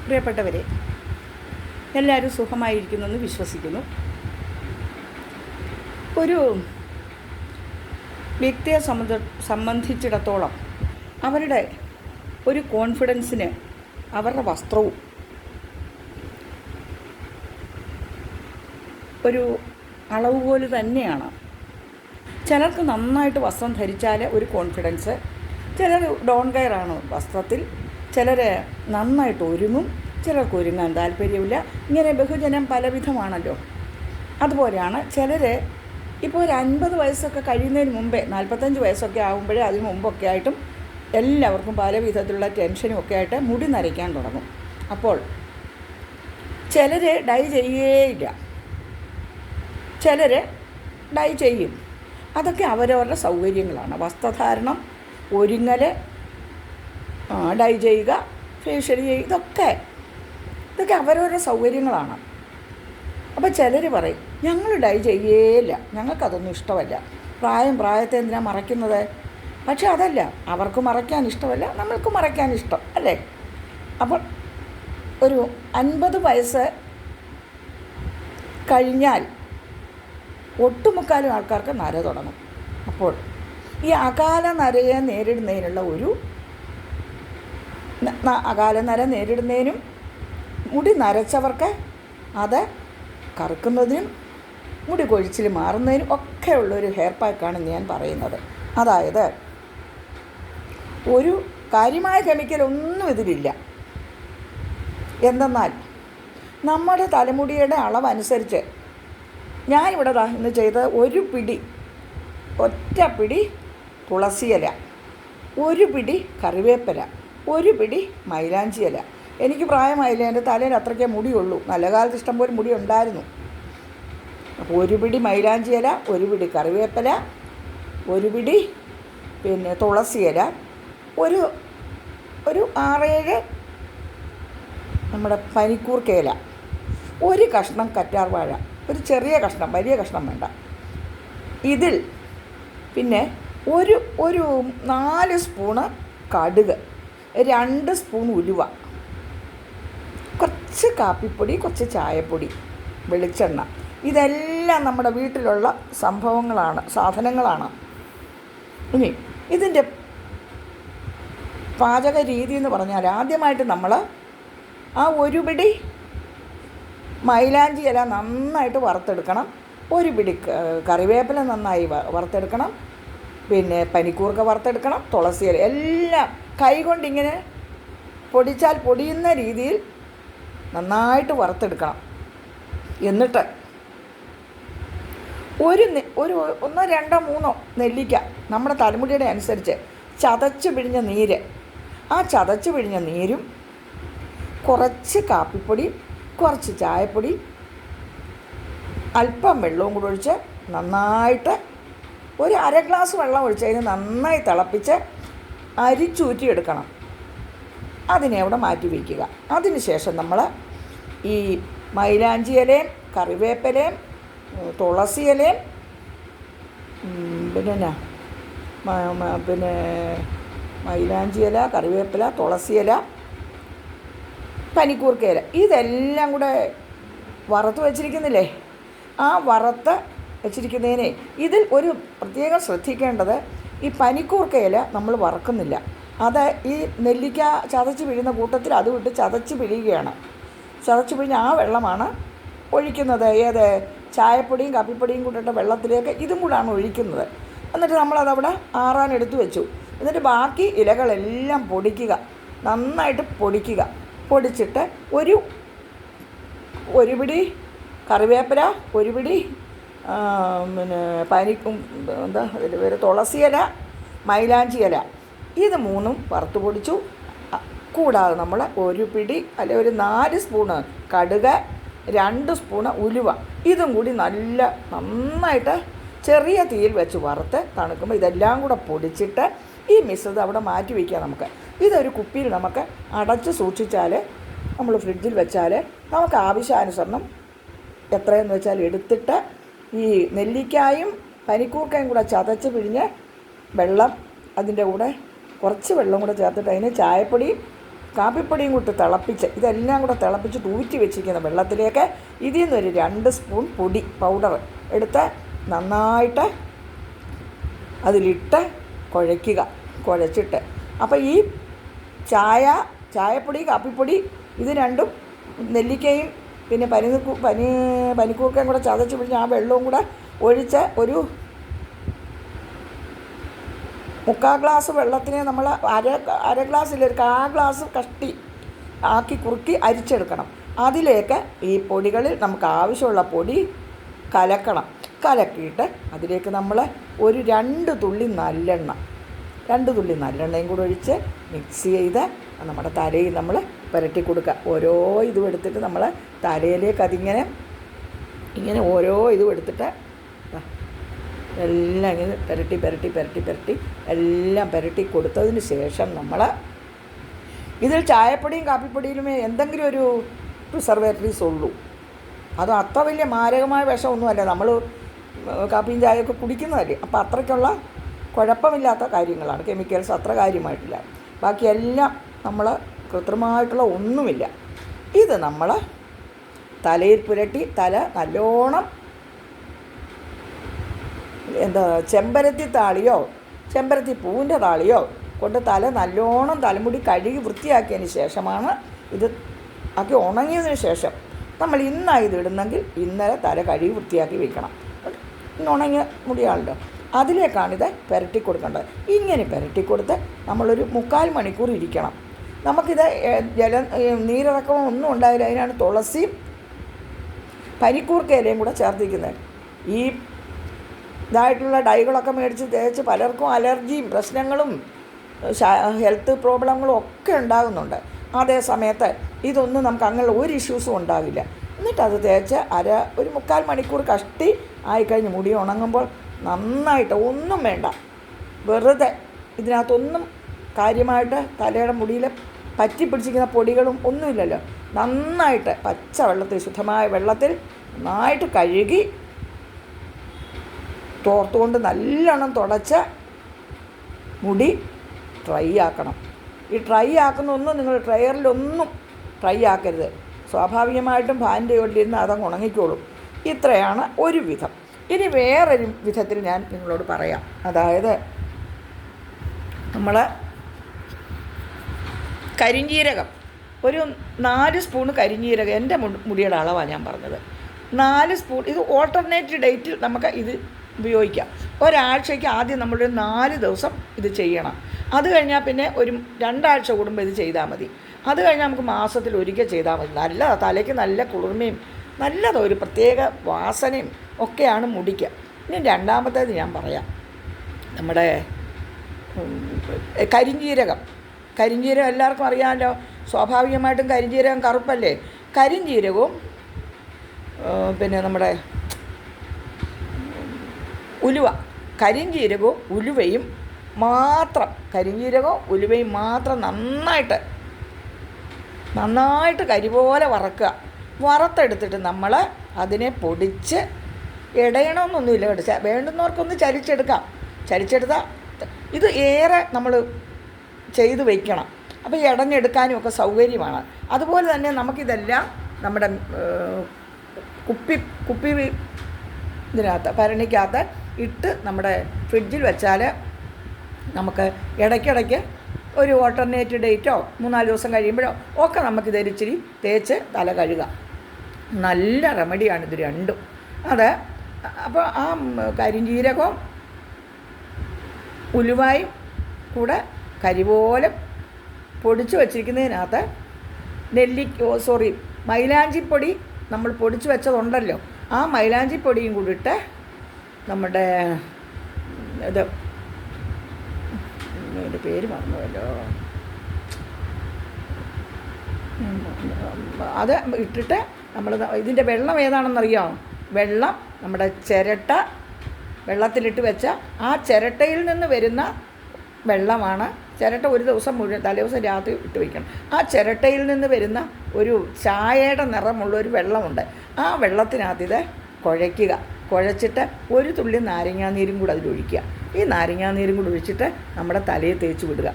പ്രിയപ്പെട്ടവരെ, എല്ലാവരും സുഖമായിരിക്കുന്നെന്ന് വിശ്വസിക്കുന്നു. ഒരു വ്യക്തിയെ സംബന്ധിച്ചിടത്തോളം അവരുടെ ഒരു കോൺഫിഡൻസിന് അവരുടെ വസ്ത്രവും ഒരു അളവ് പോലെ തന്നെയാണ്. ചിലർക്ക് നന്നായിട്ട് വസ്ത്രം ധരിച്ചാൽ ഒരു കോൺഫിഡൻസ്, ചിലർ ഡോൺ കെയറാണ് വസ്ത്രത്തിൽ, ചിലർ നന്നായിട്ട് ഒരുങ്ങും, ചിലർക്ക് ഒരുങ്ങാൻ താല്പര്യമില്ല. ഇങ്ങനെ ബഹുജനം പലവിധമാണല്ലോ. അതുപോലെയാണ് ചിലർ ഇപ്പോൾ ഒരു 50 വയസ്സൊക്കെ കഴിയുന്നതിന് മുമ്പേ, 45 വയസ്സൊക്കെ ആകുമ്പോഴേ അതിന് മുമ്പൊക്കെ ആയിട്ടും എല്ലാവർക്കും പല വിധത്തിലുള്ള ടെൻഷനും ഒക്കെ ആയിട്ട് മുടി നരയ്ക്കാൻ തുടങ്ങും. അപ്പോൾ ചിലർ ഡൈ ചെയ്യുകയില്ല, ചിലർ ഡൈ ചെയ്യും. അതൊക്കെ അവരവരുടെ സൗകര്യങ്ങളാണ്. വസ്ത്രധാരണം, ഒരുങ്ങൽ, ഡൈ ചെയ്യുക, ഫേഷ്യൽ ചെയ്യുക, ഇതൊക്കെ അവരവരുടെ സൗകര്യങ്ങളാണ്. അപ്പോൾ ചിലർ പറയും, ഞങ്ങൾ ഡൈ ചെയ്യുകയില്ല, ഞങ്ങൾക്കതൊന്നും ഇഷ്ടമല്ല, പ്രായത്തെ എന്തിനാ മറയ്ക്കുന്നത്. പക്ഷെ അതല്ല, അവർക്ക് മറയ്ക്കാൻ ഇഷ്ടമല്ല, നമ്മൾക്ക് മറയ്ക്കാൻ ഇഷ്ടം അല്ലേ. അപ്പോൾ ഒരു 50 വയസ്സ് കഴിഞ്ഞാൽ ഒട്ടുമുക്കാലും ആൾക്കാർക്ക് നര തുടങ്ങും. അപ്പോൾ ഈ അകാല നരയെ നേരിടുന്നതിനുള്ള അകാല നര നേരിടുന്നതിനും മുടി നരച്ചവർക്ക് അത് കറുക്കുന്നതിനും മുടി കൊഴിച്ചിൽ മാറുന്നതിനും ഒക്കെ ഉള്ളൊരു ഹെയർ പാക്കാണ് ഞാൻ പറയുന്നത്. അതായത് ഒരു കാര്യമായ കെമിക്കലൊന്നും ഇതിലില്ല. എന്തെന്നാൽ നമ്മുടെ തലമുടിയുടെ അളവനുസരിച്ച് ഞാനിവിടെ ഇന്ന് ചെയ്ത ഒറ്റ പിടി തുളസിയില, ഒരു പിടി കറിവേപ്പില, ഒരു പിടി മൈലാഞ്ചി ഇല. എനിക്ക് പ്രായമായില്ല, എൻ്റെ തലയിൽ അത്രയ്ക്കേ മുടിയുള്ളൂ. നല്ല കാലത്ത് ഇഷ്ടംപോലെ മുടി ഉണ്ടായിരുന്നു. അപ്പോൾ ഒരു പിടി മൈലാഞ്ചി ഇല, ഒരു പിടി കറിവേപ്പില, ഒരു പിടി തുളസിയില, ഒരു 6-7 നമ്മുടെ പനിക്കൂർക്കയില, ഒരു കഷ്ണം കറ്റാർവാഴ, ഒരു ചെറിയ കഷ്ണം, വലിയ കഷ്ണം വേണ്ട. ഇതിൽ പിന്നെ ഒരു 4 സ്പൂണ് കടുക്, 2 സ്പൂൺ ഉലുവ, കുറച്ച് കാപ്പിപ്പൊടി, കുറച്ച് ചായപ്പൊടി, വെളിച്ചെണ്ണ. ഇതെല്ലാം നമ്മുടെ വീട്ടിലുള്ള സാധനങ്ങളാണ്. ഇനി ഇതിൻ്റെ പാചക രീതി എന്ന് പറഞ്ഞാൽ, ആദ്യമായിട്ട് നമ്മൾ ആ ഒരു പിടി മൈലാഞ്ചി ഇല നന്നായിട്ട് വറുത്തെടുക്കണം, ഒരു പിടി കറിവേപ്പില നന്നായി വറുത്തെടുക്കണം, പിന്നെ പനിക്കൂർക്ക വറുത്തെടുക്കണം, തുളസി ഇല എല്ലാം കൈകൊണ്ടിങ്ങനെ പൊടിച്ചാൽ പൊടിയുന്ന രീതിയിൽ നന്നായിട്ട് വറുത്തെടുക്കണം. എന്നിട്ട് ഒരു 1, 2, 3 നെല്ലിക്ക നമ്മുടെ തലമുടിയുടെ അനുസരിച്ച് ചതച്ച് പിഴിഞ്ഞ നീര്, ആ ചതച്ച് പിഴിഞ്ഞ നീരും കുറച്ച് കാപ്പിപ്പൊടി, കുറച്ച് ചായപ്പൊടി, അല്പം വെള്ളവും കൂടെ ഒഴിച്ച് നന്നായിട്ട് ഒരു 1/2 ഗ്ലാസ് വെള്ളം ഒഴിച്ചതിന് നന്നായി തിളപ്പിച്ച് അരിച്ചൂറ്റിയെടുക്കണം. അതിനെ അവിടെ മാറ്റി വയ്ക്കുക. അതിനുശേഷം നമ്മൾ ഈ മൈലാഞ്ചി ഇലയും കറിവേപ്പിലയും തുളസി ഇലയും പിന്നെ മൈലാഞ്ചി ഇല, കറിവേപ്പില, തുളസി ഇല, പനിക്കൂർക്ക ഇല, ഇതെല്ലാം കൂടെ വറുത്ത് വെച്ചിരിക്കുന്നില്ലേ, ആ വറുത്ത് വെച്ചിരിക്കുന്നതിനെ ഇതിൽ ഒരു പ്രത്യേകം ശ്രദ്ധിക്കേണ്ടത്, ഈ പനിക്കൂർക്ക ഇല നമ്മൾ വറക്കുന്നില്ല. അത് ഈ നെല്ലിക്ക ചതച്ച് പിഴിയുന്ന കൂട്ടത്തിൽ അത് വിട്ട് ചതച്ച് പിഴിയുകയാണ്. ചതച്ച് പിഴിഞ്ഞ ആ വെള്ളമാണ് ഒഴിക്കുന്നത്. ചായപ്പൊടിയും കാപ്പിപ്പൊടിയും കൂട്ടിട്ട വെള്ളത്തിലേക്ക് ഇതും കൂടാണ് ഒഴിക്കുന്നത്. എന്നിട്ട് നമ്മളതവിടെ ആറാൻ എടുത്തു വെച്ചു. എന്നിട്ട് ബാക്കി ഇലകളെല്ലാം പൊടിക്കുക, നന്നായിട്ട് പൊടിക്കുക. പൊടിച്ചിട്ട് ഒരു പിടി കറിവേപ്പില, ഒരു പിടി അതിൻ്റെ പേര് തുളസി ഇല, മൈലാഞ്ചി ഇല, ഇത് 3ഉം വറുത്ത് പൊടിച്ചു. കൂടാതെ നമ്മൾ ഒരു പിടി അല്ലെങ്കിൽ ഒരു 4 സ്പൂണ് കടുക്, 2 സ്പൂണ് ഉലുവ, ഇതും കൂടി നന്നായിട്ട് ചെറിയ തീയിൽ വെച്ച് വറുത്ത് തണുക്കുമ്പോൾ ഇതെല്ലാം കൂടെ പൊടിച്ചിട്ട് ഈ മിശ്രിതം അവിടെ മാറ്റി വയ്ക്കുക. നമുക്ക് ഇതൊരു കുപ്പിയിൽ നമുക്ക് അടച്ച് സൂക്ഷിച്ചാൽ, നമ്മൾ ഫ്രിഡ്ജിൽ വെച്ചാൽ നമുക്ക് ആവശ്യാനുസരണം എത്രയെന്ന് വെച്ചാൽ എടുത്തിട്ട് ഈ നെല്ലിക്കായും പനിക്കൂർക്കയും കൂടെ ചതച്ച് പിഴിഞ്ഞ് വെള്ളം, അതിൻ്റെ കൂടെ കുറച്ച് വെള്ളം കൂടെ ചേർത്തിട്ട് അതിന് ചായപ്പൊടിയും കാപ്പിപ്പൊടിയും കൂട്ടി തിളപ്പിച്ച് ഇതെല്ലാം കൂടെ തിളപ്പിച്ചിട്ട് ഊറ്റി വെച്ചിരിക്കുന്ന വെള്ളത്തിലേക്ക് ഇതിൽ നിന്നൊരു 2 സ്പൂൺ പൊടി പൗഡർ എടുത്ത് നന്നായിട്ട് അതിലിട്ട് കുഴച്ചിട്ട് അപ്പോൾ ഈ ചായപ്പൊടി കാപ്പിപ്പൊടി ഇത് രണ്ടും നെല്ലിക്കയും പിന്നെ പനിക്കൂർക്കയും കൂടെ ചതച്ച് പിടിച്ച് ആ വെള്ളവും കൂടെ ഒഴിച്ച് ഒരു 3/4 ഗ്ലാസ് വെള്ളത്തിനെ നമ്മൾ അര ഗ്ലാസ്സിൽ ഒരു 1/4 ഗ്ലാസ് കഷ്ടി ആക്കി കുറുക്കി അരിച്ചെടുക്കണം. അതിലേക്ക് ഈ പൊടികളിൽ നമുക്ക് ആവശ്യമുള്ള പൊടി കലക്കിയിട്ട് അതിലേക്ക് നമ്മൾ ഒരു 2 തുള്ളി നല്ലെണ്ണയും കൂടെ ഒഴിച്ച് മിക്സ് ചെയ്ത് നമ്മുടെ തലയിൽ നമ്മൾ പുരട്ടി കൊടുക്കുക. ഓരോ ഇതും എടുത്തിട്ട് നമ്മൾ തലയിലേക്ക് ഇങ്ങനെ ഓരോ ഇതും എടുത്തിട്ട് എല്ലാം ഇങ്ങനെ പുരട്ടി എല്ലാം പുരട്ടി കൊടുത്തതിന് ശേഷം നമ്മൾ ഇതിൽ ചായപ്പൊടിയും കാപ്പിപ്പൊടിയിലുമേ എന്തെങ്കിലും ഒരു പ്രിസർവേറ്റീവ്സ് ഉള്ളൂ. അത് അത്ര വലിയ മാരകമായ വിഷമൊന്നുമല്ല, നമ്മൾ കാപ്പിയും ചായയൊക്കെ കുടിക്കുന്നതല്ലേ. അപ്പോൾ അത്രയ്ക്കുള്ള കുഴപ്പമില്ലാത്ത കാര്യങ്ങളാണ്, കെമിക്കൽസ് അത്ര കാര്യമായിട്ടില്ല. ബാക്കിയെല്ലാം നമ്മൾ കൃത്രിമമായിട്ടുള്ള ഒന്നുമില്ല. ഇത് നമ്മൾ തലയിൽ പുരട്ടി തല നല്ലോണം ചെമ്പരത്തി പൂവിൻ്റെ താളിയോ കൊണ്ട് തല നല്ലോണം തലമുടി കഴുകി വൃത്തിയാക്കിയതിന് ശേഷമാണ് ഇത് ആക്കി ഉണങ്ങിയതിന് ശേഷം നമ്മൾ ഇന്നാണ് ഇത് ഇടുന്നെങ്കിൽ ഇന്നലെ തല കഴുകി വൃത്തിയാക്കി വയ്ക്കണം. ഇന്ന് ഉണങ്ങിയ മുടിയാണല്ലോ, അതിലേക്കാണിത് പുരട്ടി കൊടുക്കേണ്ടത്. ഇങ്ങനെ പുരട്ടി കൊടുത്ത് നമ്മളൊരു 3/4 മണിക്കൂർ ഇരിക്കണം. നമുക്കിത് നീരിറക്കമോ ഒന്നും ഉണ്ടായില്ല. അതിനാണ് തുളസിയും പനിക്കൂർക്ക ഇലയും കൂടെ ചേർത്തിരിക്കുന്നത്. ഈ ഇതായിട്ടുള്ള ഡൈകളൊക്കെ മേടിച്ച് തേച്ച് പലർക്കും അലർജിയും പ്രശ്നങ്ങളും ഹെൽത്ത് പ്രോബ്ലങ്ങളും ഒക്കെ ഉണ്ടാകുന്നുണ്ട്. അതേ സമയത്ത് ഇതൊന്നും നമുക്ക് അങ്ങനെ ഒരു ഇഷ്യൂസും ഉണ്ടാകില്ല. എന്നിട്ടത് തേച്ച് ഒരു 3/4 മണിക്കൂർ കഷ്ടി ആയിക്കഴിഞ്ഞ് മുടി ഉണങ്ങുമ്പോൾ നന്നായിട്ട് ഒന്നും വേണ്ട, വെറുതെ ഇതിനകത്തൊന്നും കാര്യമായിട്ട് തലയുടെ മുടിയിൽ പറ്റി പിടിച്ചിരിക്കുന്ന പൊടികളും ഒന്നുമില്ലല്ലോ. നന്നായിട്ട് പച്ച വെള്ളത്തിൽ, ശുദ്ധമായ വെള്ളത്തിൽ നന്നായിട്ട് കഴുകി തോർത്തുകൊണ്ട് നല്ലോണം തുടച്ച് മുടി ഡ്രൈ ആക്കണം. ഈ ഡ്രൈ ആക്കുന്നൊന്നും നിങ്ങൾ ഡ്രയറിലൊന്നും ഡ്രൈ ആക്കരുത്. സ്വാഭാവികമായിട്ടും ഫാനിൻ്റെ ഉള്ളിലിരുന്ന് അതങ്ങ് ഉണങ്ങിക്കോളും. ഇത്രയാണ് ഒരു വിധം. ഇനി വേറൊരു വിധത്തിൽ ഞാൻ നിങ്ങളോട് പറയാം. അതായത് നമ്മൾ കരിഞ്ജീരകം ഒരു 4 സ്പൂൺ കരിഞ്ജീരകം, എൻ്റെ മുടിയുടെ അളവാണ് ഞാൻ പറഞ്ഞത്, 4 സ്പൂൺ. ഇത് ഓൾട്ടർനേറ്റ് ഡേറ്റിൽ നമുക്ക് ഇത് ഉപയോഗിക്കാം. ഒരാഴ്ചയ്ക്ക് ആദ്യം നമ്മളൊരു 4 ദിവസം ഇത് ചെയ്യണം. അത് കഴിഞ്ഞാൽ പിന്നെ ഒരു 2 ആഴ്ച കൂടുമ്പോൾ ഇത് ചെയ്താൽ മതി. അത് കഴിഞ്ഞാൽ നമുക്ക് മാസത്തിൽ ഒരിക്കൽ ചെയ്താൽ മതി. നല്ലതാണ്, തലയ്ക്ക് നല്ല കുളിർമയും നല്ലതാണ്, ഒരു പ്രത്യേക വാസനയും ഒക്കെയാണ് മുടിക്ക്. ഇനി രണ്ടാമത്തേത് ഞാൻ പറയാം. നമ്മുടെ കരിഞ്ജീരകം എല്ലാവർക്കും അറിയാമല്ലോ. സ്വാഭാവികമായിട്ടും കരിഞ്ജീരകം കറുപ്പല്ലേ. കരിഞ്ജീരകവും പിന്നെ നമ്മുടെ കരിഞ്ജീരകവും ഉലുവയും മാത്രം നന്നായിട്ട് കരി പോലെ വറുത്തെടുത്തിട്ട് നമ്മൾ അതിനെ പൊടിച്ച് ഇടയണമെന്നൊന്നുമില്ല കേട്ടോ. വേണ്ടുന്നവർക്കൊന്ന് ചരിച്ചെടുത്താൽ ഇത് ഏറെ നമ്മൾ ചെയ്ത് വയ്ക്കണം. അപ്പോൾ ഇടഞ്ഞെടുക്കാനും ഒക്കെ സൗകര്യമാണ്. അതുപോലെ തന്നെ നമുക്കിതെല്ലാം നമ്മുടെ കുപ്പി ഇതിനകത്ത് ഭരണിക്കകത്ത് ഇട്ട് നമ്മുടെ ഫ്രിഡ്ജിൽ വെച്ചാൽ നമുക്ക് ഇടയ്ക്കിടയ്ക്ക് ഒരു ഓൾട്ടർനേറ്റ് ഡേറ്റോ 3-4 ദിവസം കഴിയുമ്പോഴോ ഒക്കെ നമുക്കിത് ഇച്ചിരി തേച്ച് തല കഴുകാം. നല്ല റെമഡിയാണിത് രണ്ടും. അപ്പോൾ ആ കരിഞ്ജീരകവും ഉലുവായും കൂടെ കരിപോലെ പൊടിച്ച് വച്ചിരിക്കുന്നതിനകത്ത് മൈലാഞ്ചിപ്പൊടി നമ്മൾ പൊടിച്ച് വെച്ചതുണ്ടല്ലോ, ആ മൈലാഞ്ചിപ്പൊടിയും കൂടി ഇട്ട് നമ്മുടെ ഇതിൻ്റെ പേര് മറന്നുവല്ലോ, അത് ഇട്ടിട്ട് നമ്മൾ ഇതിൻ്റെ വെള്ളം ഏതാണെന്നറിയാമോ? വെള്ളം നമ്മുടെ വെള്ളത്തിലിട്ട് വെച്ച ആ ചിരട്ടയിൽ നിന്ന് വരുന്ന വെള്ളമാണ്. ചിരട്ട ഒരു ദിവസം മുഴുവൻ തലേദിവസം രാത്രി ഇട്ട് വയ്ക്കണം. ആ ചിരട്ടയിൽ നിന്ന് വരുന്ന ഒരു ചായയുടെ നിറമുള്ളൊരു വെള്ളമുണ്ട്. ആ വെള്ളത്തിനകത്ത് ഇത് കുഴച്ചിട്ട് ഒരു തുള്ളി നാരങ്ങാനീരും കൂടെ അതിലൊഴിക്കുക. ഈ നാരങ്ങാനീരും കൂടെ ഒഴിച്ചിട്ട് നമ്മുടെ തലയിൽ തേച്ച് വിടുക.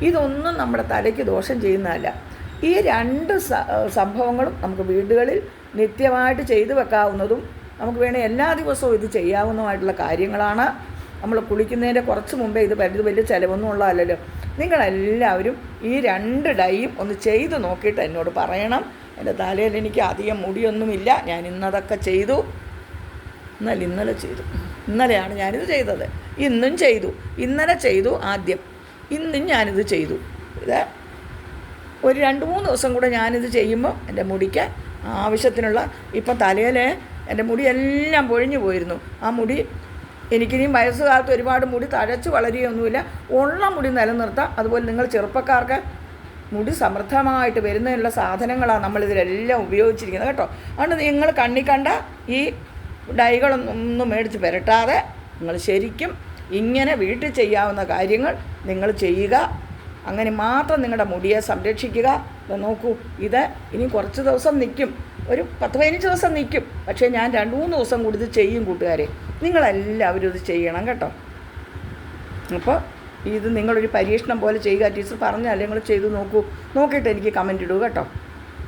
ഇതൊന്നും നമ്മുടെ തലയ്ക്ക് ദോഷം ചെയ്യുന്നതല്ല. ഈ രണ്ട് സംഭവങ്ങളും നമുക്ക് വീടുകളിൽ നിത്യമായിട്ട് ചെയ്തു വെക്കാവുന്നതും നമുക്ക് വേണേൽ എല്ലാ ദിവസവും ഇത് ചെയ്യാവുന്നതുമായിട്ടുള്ള കാര്യങ്ങളാണ്. നമ്മൾ കുളിക്കുന്നതിൻ്റെ കുറച്ച് മുമ്പേ ഇത് വലിയ ചിലവൊന്നും ഉള്ളതല്ലല്ലോ. നിങ്ങളെല്ലാവരും ഈ 2 ഡൈയും ഒന്ന് ചെയ്ത് നോക്കിയിട്ട് എന്നോട് പറയണം. എൻ്റെ തലയിൽ എനിക്ക് അധികം മുടിയൊന്നുമില്ല, ഞാൻ ഇന്നതൊക്കെ ചെയ്തു. ഇന്നലെ ചെയ്തു, ഇന്നലെയാണ് ഞാനിത് ചെയ്തത്. ഇന്നും ചെയ്തു, ഇന്നലെ ചെയ്തു ആദ്യം, ഇന്നും ഞാനിത് ചെയ്തു. ഇത് ഒരു 2-3 ദിവസം കൂടെ ഞാനിത് ചെയ്യുമ്പോൾ എൻ്റെ മുടിക്ക് ആവശ്യത്തിനുള്ള, ഇപ്പം തലയിൽ എൻ്റെ മുടിയെല്ലാം പൊഴിഞ്ഞു പോയിരുന്നു. ആ മുടി എനിക്കിനിയും വയസ്സുകാലത്ത് ഒരുപാട് മുടി തഴച്ച് വളരുകയൊന്നുമില്ല, ഉള്ള മുടി നിലനിർത്താം. അതുപോലെ നിങ്ങൾ ചെറുപ്പക്കാർക്ക് മുടി സമൃദ്ധമായിട്ട് വരുന്നതിനുള്ള സാധനങ്ങളാണ് നമ്മളിതിലെല്ലാം ഉപയോഗിച്ചിരിക്കുന്നത് കേട്ടോ. അതുകൊണ്ട് നിങ്ങൾ കണ്ണി കണ്ട ഈ ഡൈകളൊന്നും മേടിച്ച് പുരട്ടാതെ നിങ്ങൾ ശരിക്കും ഇങ്ങനെ വീട്ടിൽ ചെയ്യാവുന്ന കാര്യങ്ങൾ നിങ്ങൾ ചെയ്യുക. അങ്ങനെ മാത്രം നിങ്ങളുടെ മുടിയെ സംരക്ഷിക്കുക. നോക്കൂ, ഇത് ഇനി കുറച്ച് ദിവസം നിൽക്കും, ഒരു 10-15 ദിവസം നിൽക്കും. പക്ഷേ ഞാൻ 2-3 ദിവസം കൂടി ഇത് ചെയ്യും കൂട്ടുകാരെ. നിങ്ങളെല്ലാവരും ഇത് ചെയ്യണം കേട്ടോ. അപ്പോൾ ഇത് നിങ്ങളൊരു പരീക്ഷണം പോലെ ചെയ്യുക. ടീച്ചർ പറഞ്ഞാൽ നിങ്ങൾ ചെയ്ത് നോക്കൂ, നോക്കിയിട്ട് എനിക്ക് കമൻറ്റ് ഇടൂ കേട്ടോ.